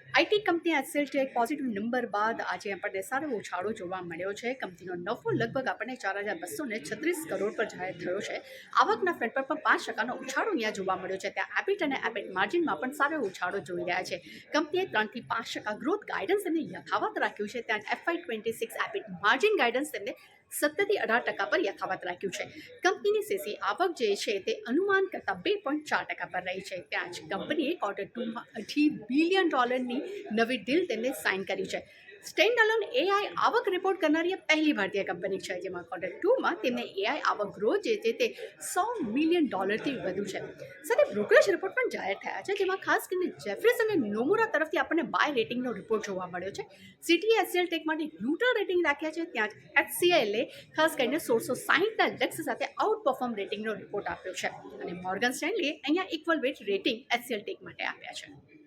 IT company એસેલટેક positive number બાદ આજે આપણને સારો ઉછાળો જોવા મળ્યો છે. કંપનીનો નફો લગભગ આપણને 4,236 કરોડ પર જાહેર થયો છે. આવકના ફ્રન્ટ પર પણ 5% ઉછાળો અહીંયા જોવા મળ્યો છે. ત્યાં એબિટ અને એબિટ માર્જિનમાં પણ સારો ઉછાળો જોઈ રહ્યા છે. કંપનીએ 3 થી 5% ગ્રોથ ગાઇડન્સ તેમને યથાવત રાખ્યું છે. ત્યાં FY26 એબિટ માર્જિન ગાઇડન્સ તેમને 17 થી 18% પર યથાવત રાખ્યું છે. કંપનીની સીસી આવક જે છે તે અનુમાન કરતાં 2.4% પર રહી છે. ત્યાં જ કંપનીએ Q2માં $80 બિલિયન નવી ડીલ તેમને સાઇન કરી છે. સ્ટેન્ડ અલોન એઆઈ આવક રિપોર્ટ કરનારી આ પહેલી ભારતીય કંપની છે, જેમાં Q2માં તેમને એઆઈ આવક ગ્રોથ જે છે તે $100 મિલિયન થી વધુ છે. સાથે બ્રોકરેજ રિપોર્ટ પણ જાહેર થયા છે, જેમાં ખાસ કરીને જેફરીસ અને નોમુરા તરફથી આપણને બાય રેટિંગનો રિપોર્ટ જોવા મળ્યો છે. સિટીએ એસએલ ટેક માટે ન્યુટ્રલ રેટિંગ રાખ્યા છે. ત્યાં જ HCLએ ખાસ કરીને 1660ના લક્ષ્ય સાથે આઉટ પરફોર્મ રેટિંગનો રિપોર્ટ આપ્યો છે અને મોર્ગન સ્ટેનલીએ અહીંયા equal weight rating SL tech માટે આપ્યા છે.